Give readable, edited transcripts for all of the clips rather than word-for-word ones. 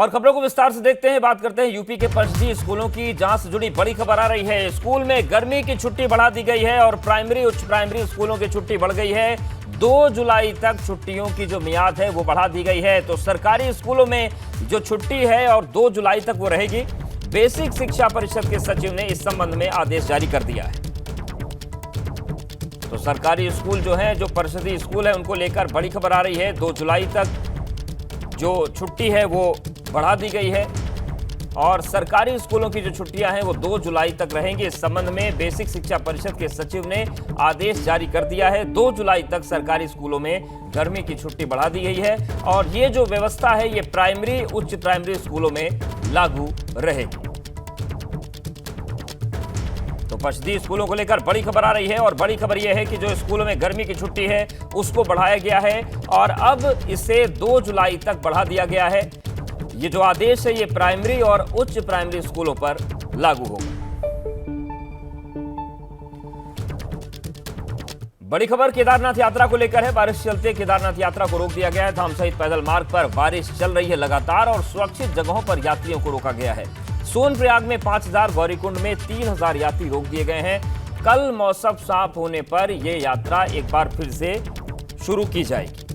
और खबरों को विस्तार से देखते हैं। बात करते हैं यूपी के परिषदीय स्कूलों की, जहां से जुड़ी बड़ी खबर आ रही है। स्कूल में गर्मी की छुट्टी बढ़ा दी गई है और प्राइमरी उच्च प्राइमरी स्कूलों की छुट्टी बढ़ गई है। 2 जुलाई तक छुट्टियों की जो मियाद है वो बढ़ा दी गई है। तो सरकारी स्कूलों में जो छुट्टी है और 2 जुलाई तक वो रहेगी। बेसिक शिक्षा परिषद के सचिव ने इस संबंध में आदेश जारी कर दिया है। तो सरकारी स्कूल जो है, जो परिषदीय स्कूल है, उनको लेकर बड़ी खबर आ रही है। 2 जुलाई तक जो छुट्टी है वो बढ़ा दी गई है और सरकारी स्कूलों की जो छुट्टियां हैं वो 2 जुलाई तक रहेंगी। इस संबंध में बेसिक शिक्षा परिषद के सचिव ने आदेश जारी कर दिया है। 2 जुलाई तक सरकारी स्कूलों में गर्मी की छुट्टी बढ़ा दी गई है और ये जो व्यवस्था है ये प्राइमरी उच्च प्राइमरी स्कूलों में लागू रहेगी। तो परिषदीय स्कूलों को लेकर बड़ी खबर आ रही है और बड़ी खबर यह है कि जो स्कूलों में गर्मी की छुट्टी है उसको बढ़ाया गया है और अब इसे 2 जुलाई तक बढ़ा दिया गया है। ये जो आदेश है ये प्राइमरी और उच्च प्राइमरी स्कूलों पर लागू होगा। बड़ी खबर केदारनाथ यात्रा को लेकर है। बारिश चलते केदारनाथ यात्रा को रोक दिया गया है। धाम सहित पैदल मार्ग पर बारिश चल रही है लगातार और सुरक्षित जगहों पर यात्रियों को रोका गया है। सोनप्रयाग में 5000, गौरीकुंड में 3000 यात्री रोक दिए गए हैं। कल मौसम साफ होने पर यह यात्रा एक बार फिर से शुरू की जाएगी।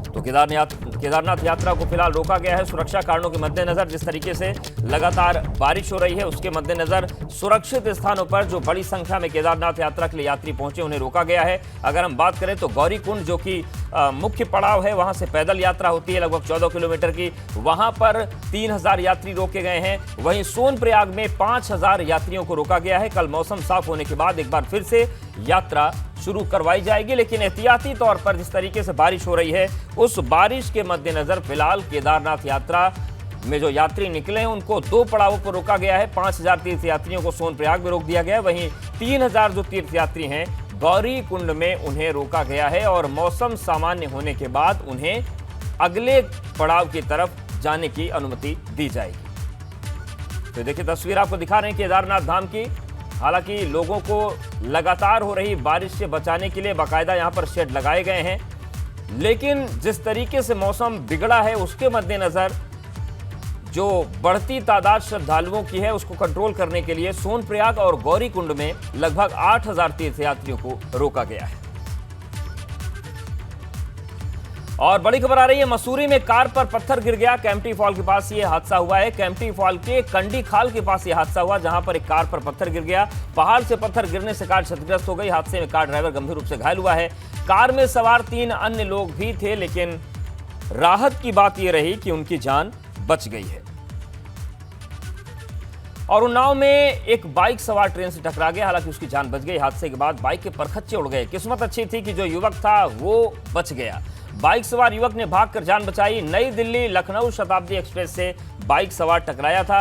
तो केदारनाथ यात्रा को फिलहाल रोका गया है सुरक्षा कारणों के मद्देनजर। जिस तरीके से लगातार बारिश हो रही है उसके मद्देनजर सुरक्षित स्थानों पर जो बड़ी संख्या में केदारनाथ यात्रा के लिए यात्री पहुंचे उन्हें रोका गया है। अगर हम बात करें तो गौरीकुंड जो कि मुख्य पड़ाव है, वहां से पैदल यात्रा होती है लगभग 14 किलोमीटर की, वहां पर 3000 यात्री रोके गए हैं। वहीं सोनप्रयाग में 5000 यात्रियों को रोका गया है। कल मौसम साफ होने के बाद एक बार फिर से यात्रा शुरू करवाई जाएगी, लेकिन एहतियाती तौर पर जिस तरीके से बारिश हो रही है उस बारिश के मद्देनजर फिलहाल केदारनाथ यात्रा में जो यात्री निकले हैं उनको 2 पड़ावों पर रोका गया है। 5000 तीर्थयात्रियों को सोनप्रयाग में रोक दिया गया है। वहीं 3000 जो तीर्थयात्री हैं गौरीकुंड में उन्हें रोका गया है और मौसम सामान्य होने के बाद उन्हें अगले पड़ाव की तरफ जाने की अनुमति दी जाएगी। तो देखिए तस्वीर आपको दिखा रहे हैं केदारनाथ धाम की। हालांकि लोगों को लगातार हो रही बारिश से बचाने के लिए बाकायदा यहां पर शेड लगाए गए हैं, लेकिन जिस तरीके से मौसम बिगड़ा है उसके मद्देनजर जो बढ़ती तादाद श्रद्धालुओं की है उसको कंट्रोल करने के लिए सोनप्रयाग और गौरीकुंड में लगभग 8000 तीर्थयात्रियों को रोका गया है। और बड़ी खबर आ रही है, मसूरी में कार पर पत्थर गिर गया। कैंपटी फॉल के पास ये हादसा हुआ है। कैंपटी फॉल के कंडी खाल के पास ये हादसा हुआ जहां पर एक कार पर पत्थर गिर गया। पहाड़ से पत्थर गिरने से कार क्षतिग्रस्त हो गई। हादसे में कार ड्राइवर गंभीर रूप से घायल हुआ है। कार में सवार 3 अन्य लोग भी थे, लेकिन राहत की बात यह रही कि उनकी जान बच गई है। और उन्नाव में एक बाइक सवार ट्रेन से टकरा गया, हालांकि उसकी जान बच गई। हादसे के बाद बाइक के परखच्चे उड़ गए। किस्मत अच्छी थी कि जो युवक था वो बच गया। बाइक सवार युवक ने भागकर जान बचाई। नई दिल्ली लखनऊ शताब्दी एक्सप्रेस से बाइक सवार टकराया था।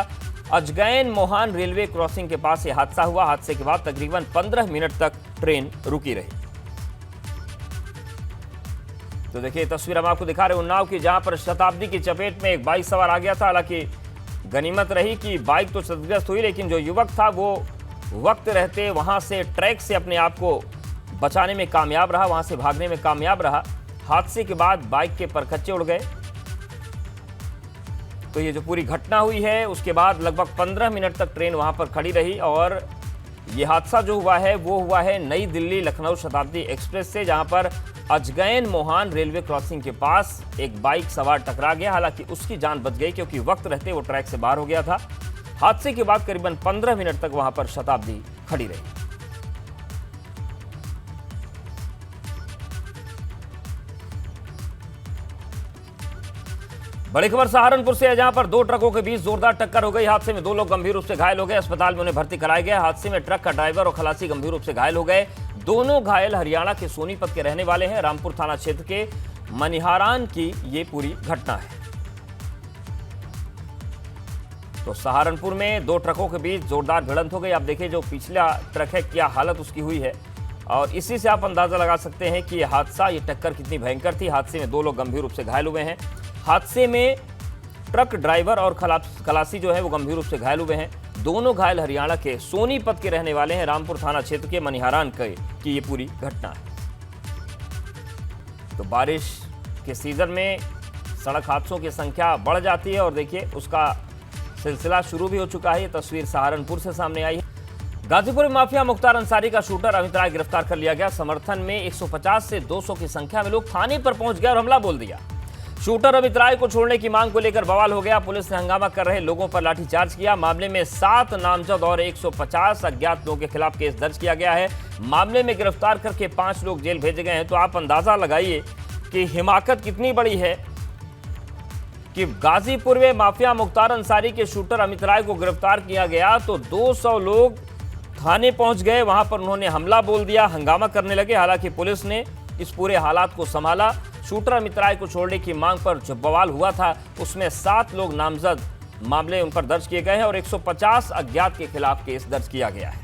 अजगैन मोहान रेलवे क्रॉसिंग के पास यह हादसा हुआ। हादसे के बाद तकरीबन 15 मिनट तक ट्रेन रुकी रही। तो देखिए तस्वीर हम आपको दिखा रहे हैं उन्नाव की, जहां पर शताब्दी की चपेट में एक बाइक सवार आ गया था। हालांकि गनीमत रही कि बाइक तो क्षतिग्रस्त हुई, लेकिन जो युवक था वो वक्त रहते वहां से ट्रैक से अपने आप को बचाने में कामयाब रहा, वहां से भागने में कामयाब रहा। हादसे के बाद बाइक के परखच्चे उड़ गए। तो ये जो पूरी घटना हुई है उसके बाद लगभग 15 मिनट तक ट्रेन वहां पर खड़ी रही और ये हादसा जो हुआ है वो हुआ है नई दिल्ली लखनऊ शताब्दी एक्सप्रेस से, जहां पर अजगैन मोहान रेलवे क्रॉसिंग के पास एक बाइक सवार टकरा गया। हालांकि उसकी जान बच गई क्योंकि वक्त रहते वो ट्रैक से बाहर हो गया था। हादसे के बाद करीबन 15 मिनट तक वहां पर शताब्दी खड़ी रही। बड़ी खबर सहारनपुर से है, जहां पर 2 ट्रकों के बीच जोरदार टक्कर हो गई। हादसे में 2 लोग गंभीर रूप से घायल हो गए। अस्पताल में उन्हें भर्ती कराया गया। हादसे में ट्रक का ड्राइवर और खलासी गंभीर रूप से घायल हो गए। दोनों घायल हरियाणा के सोनीपत के रहने वाले हैं। रामपुर थाना क्षेत्र के मनिहारान की ये पूरी घटना है। तो सहारनपुर में 2 ट्रकों के बीच जोरदार भिड़ंत हो गई। आप देखिए जो पिछला ट्रक है क्या हालत उसकी हुई है और इसी से आप अंदाजा लगा सकते हैं कि यह हादसा, ये टक्कर कितनी भयंकर थी। हादसे में 2 लोग गंभीर रूप से घायल हुए हैं। हादसे में ट्रक ड्राइवर और खलासी जो है वो गंभीर रूप से घायल हुए हैं। दोनों घायल हरियाणा के सोनीपत के रहने वाले हैं। रामपुर थाना क्षेत्र के मनिहारान की ये पूरी घटना है। तो बारिश के सीजन में सड़क हादसों की संख्या बढ़ जाती है और देखिए उसका सिलसिला शुरू भी हो चुका है। ये तस्वीर सहारनपुर से सामने आई है। गाजीपुर माफिया मुख्तार अंसारी का शूटर अमित राय गिरफ्तार कर लिया गया। समर्थन में 150 से 200 की संख्या में लोग थाने पर पहुंच गए और हमला बोल दिया। शूटर अमित राय को छोड़ने की मांग को लेकर बवाल हो गया। पुलिस ने हंगामा कर रहे लोगों पर लाठीचार्ज किया। मामले में 7 नामजद और 150 अज्ञात लोगों के खिलाफ केस दर्ज किया गया है। मामले में गिरफ्तार करके 5 लोग जेल भेजे गए हैं। तो आप अंदाजा लगाइए कि हिमाकत कितनी बड़ी है कि गाजीपुर में माफिया मुख्तार अंसारी के शूटर अमित राय को गिरफ्तार किया गया तो 200 लोग थाने पहुंच गए। वहां पर उन्होंने हमला बोल दिया, हंगामा करने लगे। हालांकि पुलिस ने इस पूरे हालात को संभाला। शूटर अमित राय को छोड़ने की मांग पर जो बवाल हुआ था उसमें 7 लोग नामजद मामले उन पर दर्ज किए गए हैं और 150 अज्ञात के खिलाफ केस दर्ज किया गया है।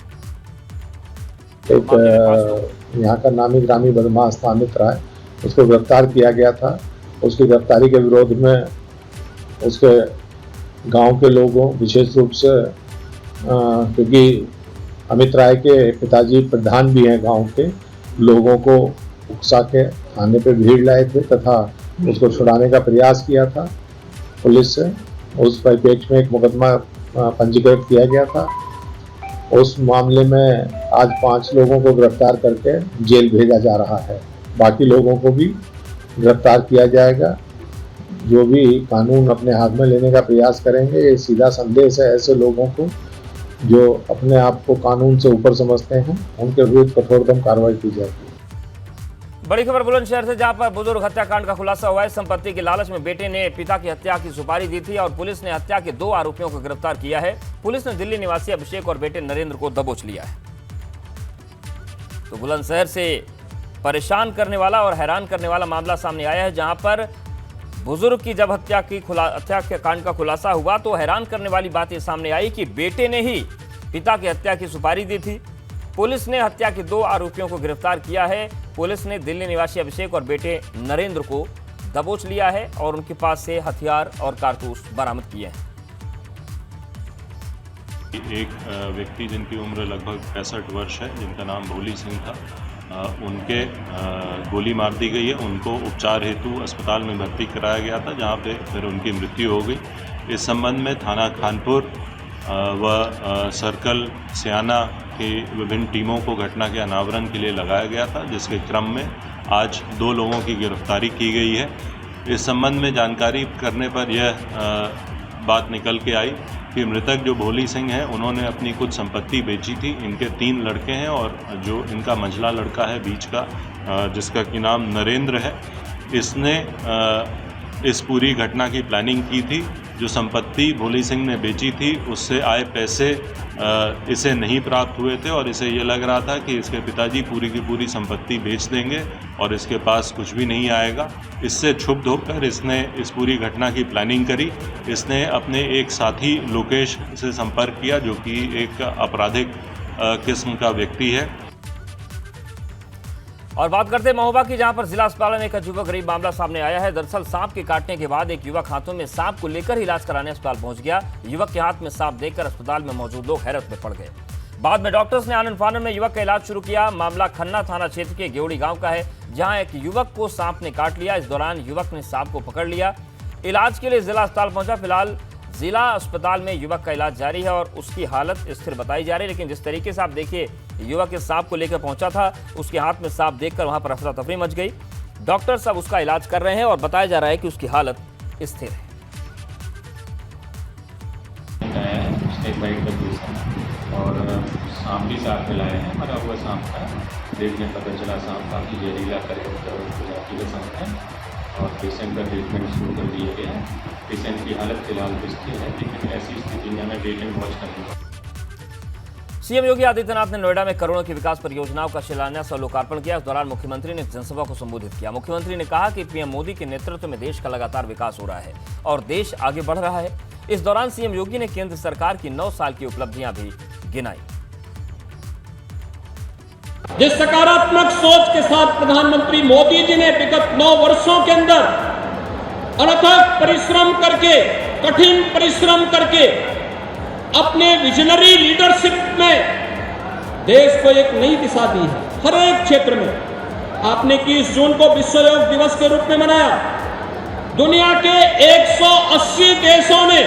एक यहाँ का नामी ग्रामी बदमाश था अमित राय, उसको गिरफ्तार किया गया था। उसकी गिरफ्तारी के विरोध में उसके गांव के लोगों, विशेष रूप से क्योंकि अमित राय के पिताजी प्रधान भी हैं, गांव के लोगों को उकसा के थाने पे भीड़ लाए थे तथा उसको छुड़ाने का प्रयास किया था पुलिस से। उस परिप्रेक्ष्य में एक मुकदमा पंजीकृत किया गया था। उस मामले में आज 5 लोगों को गिरफ्तार करके जेल भेजा जा रहा है। बाकी लोगों को भी गिरफ्तार किया जाएगा। जो भी कानून अपने हाथ में लेने का प्रयास करेंगे, ये सीधा संदेश है ऐसे लोगों को जो अपने आप को कानून से ऊपर समझते हैं, उनके विरुद्ध कठोरतम कार्रवाई की जाएगी। बड़ी खबर बुलंदशहर से, जहां पर बुजुर्ग हत्याकांड का खुलासा हुआ है। संपत्ति के लालच में बेटे ने पिता की हत्या की सुपारी दी थी और पुलिस ने हत्या के 2 आरोपियों को गिरफ्तार किया है। पुलिस ने दिल्ली निवासी अभिषेक और बेटे नरेंद्र को दबोच लिया है। तो बुलंदशहर से परेशान करने वाला और हैरान करने वाला मामला सामने आया है, जहां पर बुजुर्ग की जब हत्या के कांड का खुलासा हुआ तो हैरान करने वाली बात यह सामने आई कि बेटे ने ही पिता की हत्या की सुपारी दी थी। पुलिस ने हत्या के 2 आरोपियों को गिरफ्तार किया है। पुलिस ने दिल्ली निवासी अभिषेक और बेटे नरेंद्र को दबोच लिया है और उनके पास से हथियार और कारतूस बरामद किए हैं। एक व्यक्ति जिनकी उम्र लगभग 65 वर्ष है, जिनका नाम भोली सिंह था, उनके गोली मार दी गई है। उनको उपचार हेतु अस्पताल में भर्ती कराया गया था, जहां पे फिर उनकी मृत्यु हो गई। इस संबंध में थाना खानपुर व सर्कल सियाना की विभिन्न टीमों को घटना के अनावरण के लिए लगाया गया था, जिसके क्रम में आज 2 लोगों की गिरफ्तारी की गई है। इस संबंध में जानकारी करने पर यह बात निकल के आई कि मृतक जो भोली सिंह हैं, उन्होंने अपनी कुछ संपत्ति बेची थी। इनके 3 लड़के हैं और जो इनका मंझला लड़का है बीच का, जिसका कि नाम नरेंद्र है, इसने इस पूरी घटना की प्लानिंग की थी। जो संपत्ति भोली सिंह ने बेची थी उससे आए पैसे इसे नहीं प्राप्त हुए थे और इसे ये लग रहा था कि इसके पिताजी पूरी की पूरी संपत्ति बेच देंगे और इसके पास कुछ भी नहीं आएगा। इससे क्षुब्ध होकर इसने इस पूरी घटना की प्लानिंग करी। इसने अपने एक साथी लोकेश से संपर्क किया, जो कि एक आपराधिक किस्म का व्यक्ति है। और बात करते हैं महोबा की, जहां पर जिला अस्पताल में एक अजीबो गरीब मामला सामने आया है। दरअसल सांप के काटने के बाद एक युवक हाथों में सांप को लेकर इलाज कराने अस्पताल पहुंच गया। युवक के हाथ में सांप देखकर अस्पताल में मौजूद लोग हैरत में पड़ गए। बाद में डॉक्टर्स ने आनन फानन में युवक का इलाज शुरू किया। मामला खन्ना थाना क्षेत्र के गेवड़ी गांव का है, जहां एक युवक को सांप ने काट लिया। इस दौरान युवक ने सांप को पकड़ लिया। इलाज के लिए जिला अस्पताल पहुंचा। फिलहाल जिला अस्पताल में युवक का इलाज जारी है और उसकी हालत स्थिर बताई जा रही है। लेकिन जिस तरीके से आप देखिए युवक इस सांप को लेकर पहुंचा था, उसके हाथ में सांप देखकर वहां पर अफरा तफरी मच गई। डॉक्टर सब उसका इलाज कर रहे हैं और बताया जा रहा है कि उसकी हालत स्थिर है। और सांप भी साथ मिलाए हैं, मरा हुआ सांप था। देखने पता चला सांप काफ़ी जहरीला के सांप है और पेशेंट का ट्रीटमेंट शुरू कर दिया गया है। पेशेंट की हालत फिलहाल स्थिर है, लेकिन ऐसी स्थिति में हमें वेट एंड वॉच करनी है। सीएम योगी आदित्यनाथ ने नोएडा में करोड़ों की विकास परियोजनाओं का शिलान्यास और लोकार्पण किया। इस दौरान मुख्यमंत्री ने जनसभा को संबोधित किया। मुख्यमंत्री ने कहा कि पीएम मोदी के नेतृत्व में देश का लगातार विकास हो रहा है और देश आगे बढ़ रहा है। इस दौरान सीएम योगी ने केंद्र सरकार की 9 साल की उपलब्धियां भी गिनाई। जिस सकारात्मक सोच के साथ प्रधानमंत्री मोदी जी ने विगत 9 वर्षों के अंदर अथक परिश्रम करके, कठिन परिश्रम करके अपने विजनरी लीडरशिप में देश को एक नई दिशा दी है। हर एक क्षेत्र में आपने 21 जून को विश्व योग दिवस के रूप में मनाया, दुनिया के 180 देशों ने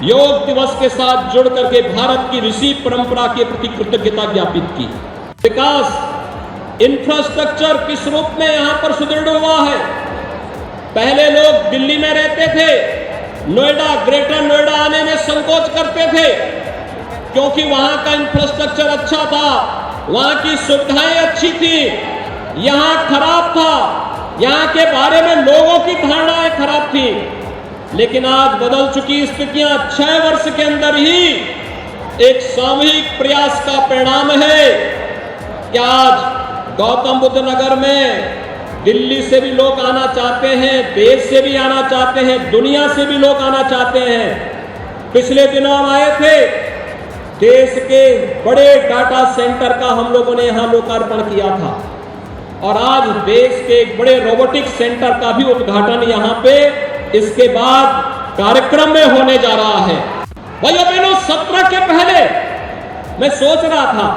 योग दिवस के साथ जुड़ करके भारत की ऋषि परंपरा के प्रति कृतज्ञता ज्ञापित की। विकास इंफ्रास्ट्रक्चर किस रूप में यहां पर सुदृढ़ हुआ है। पहले लोग दिल्ली में रहते थे, नोएडा, ग्रेटर नोएडा आने में संकोच करते थे क्योंकि वहां का इंफ्रास्ट्रक्चर अच्छा था, वहां की सुविधाएं अच्छी थी। यहां खराब था, यहां के बारे में लोगों की धारणाएं खराब थी। लेकिन आज बदल चुकी स्थितियां 6 वर्ष के अंदर ही एक सामूहिक प्रयास का परिणाम है कि आज गौतम बुद्ध नगर में दिल्ली से भी लोग आना चाहते हैं, देश से भी आना चाहते हैं, दुनिया से भी लोग आना चाहते हैं। पिछले दिनों हम आए थे, देश के बड़े डाटा सेंटर का हम लोगों ने यहां लोकार्पण किया था और आज देश के एक बड़े रोबोटिक्स सेंटर का भी उद्घाटन यहां पे इसके बाद कार्यक्रम में होने जा रहा है। भाइयों बहनों, सत्र के पहले मैं सोच रहा था,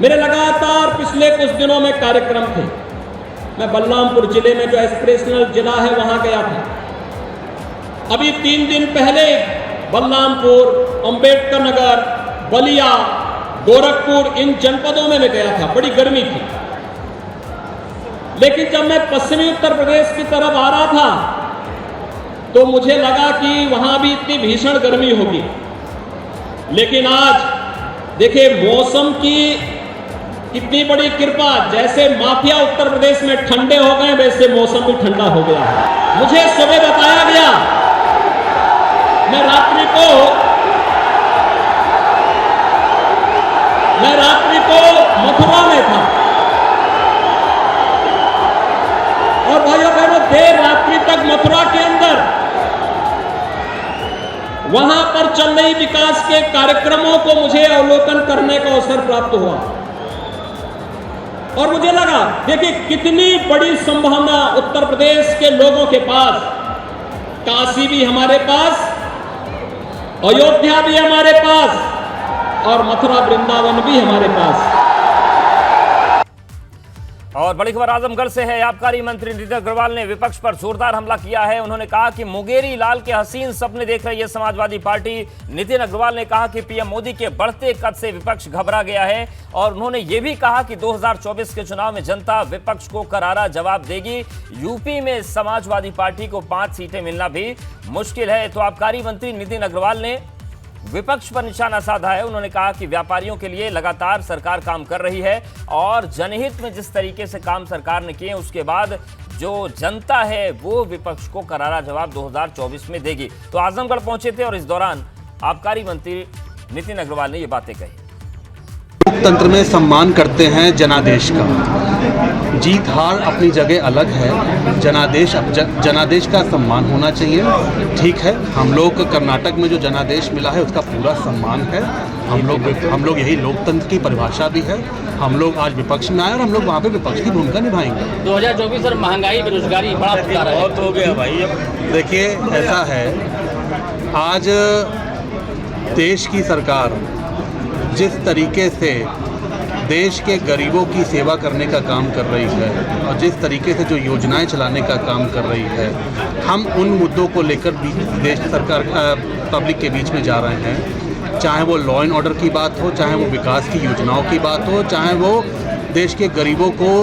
मेरे लगातार पिछले कुछ दिनों में कार्यक्रम थे। मैं बलरामपुर जिले में जो एस्पिरेशनल जिला है वहां गया था। अभी 3 दिन पहले बलरामपुर, अंबेडकर नगर, बलिया, गोरखपुर, इन जनपदों में मैं गया था। बड़ी गर्मी थी, लेकिन जब मैं पश्चिमी उत्तर प्रदेश की तरफ आ रहा था तो मुझे लगा कि वहां भी इतनी भीषण गर्मी होगी। लेकिन आज देखिए मौसम की कितनी बड़ी कृपा, जैसे माफिया उत्तर प्रदेश में ठंडे हो गए वैसे मौसम भी ठंडा हो गया है। मुझे सुबह बताया गया, मैं रात्रि को मथुरा में था और भाइयों बहनों देर रात्रि तक मथुरा के अंदर वहां पर चल रही विकास के कार्यक्रमों को मुझे अवलोकन करने का अवसर प्राप्त हुआ और मुझे लगा देखिए कितनी बड़ी संभावना उत्तर प्रदेश के लोगों के पास। काशी भी हमारे पास, अयोध्या भी हमारे पास और मथुरा वृंदावन भी हमारे पास। और बड़ी खबर आजमगढ़ से है। आबकारी मंत्री नितिन अग्रवाल ने विपक्ष पर जोरदार हमला किया है। उन्होंने कहा कि मुंगेरी लाल के हसीन सपने देख रही है समाजवादी पार्टी। नितिन अग्रवाल ने कहा कि पीएम मोदी के बढ़ते कद से विपक्ष घबरा गया है और उन्होंने ये भी कहा कि 2024 के चुनाव में जनता विपक्ष को करारा जवाब देगी। यूपी में समाजवादी पार्टी को 5 सीटें मिलना भी मुश्किल है। तो आबकारी मंत्री नितिन अग्रवाल ने विपक्ष पर निशाना साधा है। उन्होंने कहा कि व्यापारियों के लिए लगातार सरकार काम कर रही है और जनहित में जिस तरीके से काम सरकार ने किए उसके बाद जो जनता है वो विपक्ष को करारा जवाब 2024 में देगी। तो आजमगढ़ पहुंचे थे और इस दौरान आबकारी मंत्री नितिन अग्रवाल ने ये बातें कही। लोकतंत्र में सम्मान करते हैं जनादेश का। जीत हार अपनी जगह अलग है, जनादेश का सम्मान होना चाहिए। ठीक है, हम लोग कर्नाटक में जो जनादेश मिला है उसका पूरा सम्मान है। हम लोग यही लोकतंत्र की परिभाषा भी है। हम लोग आज विपक्ष में आए और हम लोग वहाँ पे विपक्ष की भूमिका निभाएंगे। 2024 सर महंगाई, बेरोजगारी बड़ा फटकार है। बहुत हो गया भाई। देखिए ऐसा है, आज देश की सरकार जिस तरीके से देश के गरीबों की सेवा करने का काम कर रही है और जिस तरीके से जो योजनाएं चलाने का काम कर रही है, हम उन मुद्दों को लेकर देश सरकार पब्लिक के बीच में जा रहे हैं। चाहे वो लॉ एंड ऑर्डर की बात हो, चाहे वो विकास की योजनाओं की बात हो, चाहे वो देश के गरीबों को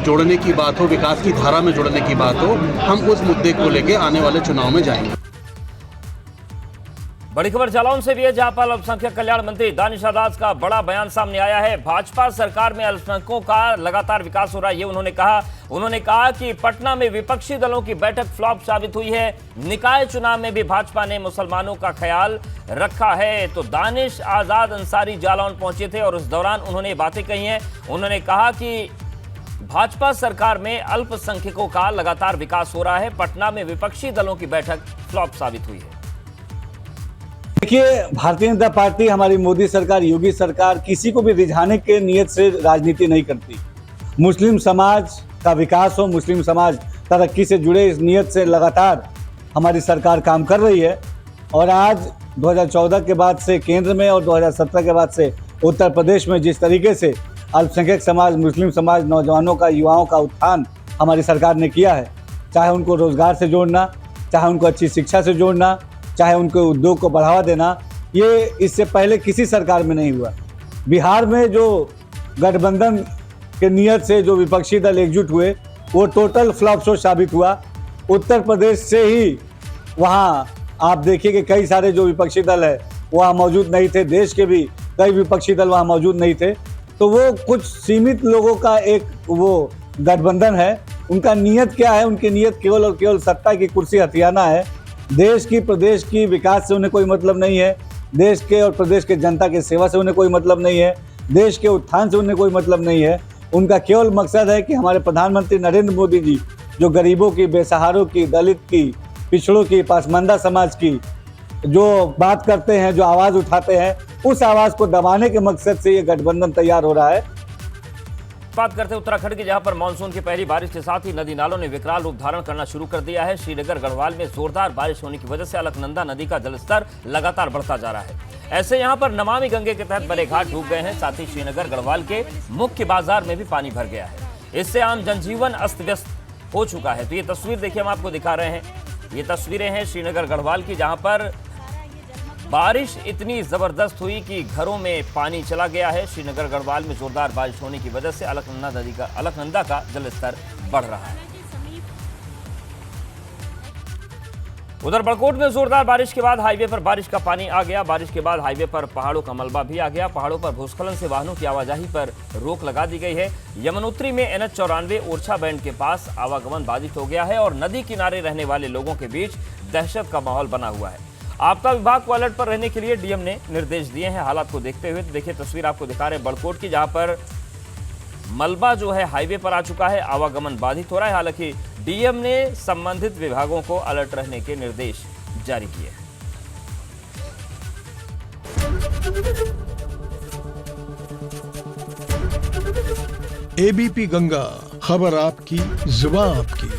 जोड़ने की बात हो, विकास की धारा में जोड़ने की बात हो, हम उस मुद्दे को लेकर आने वाले चुनाव में जाएंगे। बड़ी खबर जालौन से भी है, जहां पर अल्पसंख्यक कल्याण मंत्री दानिश आजाद का बड़ा बयान सामने आया है। भाजपा सरकार में अल्पसंख्यकों का लगातार विकास हो रहा है, ये उन्होंने कहा कि पटना में विपक्षी दलों की बैठक फ्लॉप साबित हुई है। निकाय चुनाव में भी भाजपा ने मुसलमानों का ख्याल रखा है। तो दानिश आजाद अंसारी जालौन पहुंचे थे और उस दौरान उन्होंने बातें कही हैं। उन्होंने कहा कि भाजपा सरकार में अल्पसंख्यकों का लगातार विकास हो रहा है। पटना में विपक्षी दलों की बैठक फ्लॉप साबित हुई है। देखिए, भारतीय जनता पार्टी, हमारी मोदी सरकार, योगी सरकार किसी को भी रिझाने के नियत से राजनीति नहीं करती। मुस्लिम समाज का विकास हो, मुस्लिम समाज तरक्की से जुड़े, इस नियत से लगातार हमारी सरकार काम कर रही है। और आज 2014 के बाद से केंद्र में और 2017 के बाद से उत्तर प्रदेश में जिस तरीके से अल्पसंख्यक समाज, मुस्लिम समाज, नौजवानों का, युवाओं का उत्थान हमारी सरकार ने किया है, चाहे उनको रोजगार से जोड़ना, चाहे उनको अच्छी शिक्षा से जोड़ना, चाहे उनको उद्योग को बढ़ावा देना, ये इससे पहले किसी सरकार में नहीं हुआ। बिहार में जो गठबंधन के नियत से जो विपक्षी दल एकजुट हुए वो टोटल फ्लॉप शो साबित हुआ। उत्तर प्रदेश से ही वहाँ आप देखिए कि कई सारे जो विपक्षी दल है वहाँ मौजूद नहीं थे, देश के भी कई विपक्षी दल वहाँ मौजूद नहीं थे। तो वो कुछ सीमित लोगों का एक वो गठबंधन है। उनका नियत क्या है? उनकी नियत केवल और केवल सत्ता की कुर्सी हथियाना है। देश की प्रदेश की विकास से उन्हें कोई मतलब नहीं है, देश के और प्रदेश के जनता की सेवा से उन्हें कोई मतलब नहीं है, देश के उत्थान से उन्हें कोई मतलब नहीं है। उनका केवल मकसद है कि हमारे प्रधानमंत्री नरेंद्र मोदी जी जो गरीबों की, बेसहारों की, दलित की, पिछड़ों की, पासमानदा समाज की जो बात करते हैं, जो आवाज़ उठाते हैं, उस आवाज़ को दबाने के मकसद से ये गठबंधन तैयार हो रहा है। बात करते हैं उत्तराखंड की, जहां पर मानसून की पहली बारिश के साथ ही नदी नालों ने विकराल रूप धारण करना शुरू कर दिया है। श्रीनगर गढ़वाल में जोरदार बारिश होने की वजह से अलकनंदा नदी का जलस्तर लगातार बढ़ता जा रहा है। ऐसे यहां पर नमामि गंगे के तहत बड़े घाट डूब गए हैं। साथ ही श्रीनगर गढ़वाल के मुख्य बाजार में भी पानी भर गया है। इससे आम जनजीवन अस्त व्यस्त हो चुका है। तो ये तस्वीर देखिए, हम आपको दिखा रहे हैं। ये तस्वीरें हैं श्रीनगर गढ़वाल की, जहां पर बारिश इतनी जबरदस्त हुई कि घरों में पानी चला गया है। श्रीनगर गढ़वाल में जोरदार बारिश होने की वजह से अलकनंदा का जलस्तर बढ़ रहा है। उधर बड़कोट में जोरदार बारिश के बाद हाईवे पर बारिश का पानी आ गया। बारिश के बाद हाईवे पर पहाड़ों का मलबा भी आ गया। पहाड़ों पर भूस्खलन से वाहनों की आवाजाही पर रोक लगा दी गई है। यमुनोत्री में NH94 ओरछा बैंड के पास आवागमन बाधित हो गया है और नदी किनारे रहने वाले लोगों के बीच दहशत का माहौल बना हुआ है। आपदा विभाग को अलर्ट पर रहने के लिए डीएम ने निर्देश दिए हैं। हालात को देखते हुए देखिए तस्वीर आपको दिखा रहे हैं बड़कोट की, जहां पर मलबा जो है हाईवे पर आ चुका है, आवागमन बाधित हो रहा है। हालांकि डीएम ने संबंधित विभागों को अलर्ट रहने के निर्देश जारी किए हैं। एबीपी गंगा, खबर आपकी, जुबान आपकी।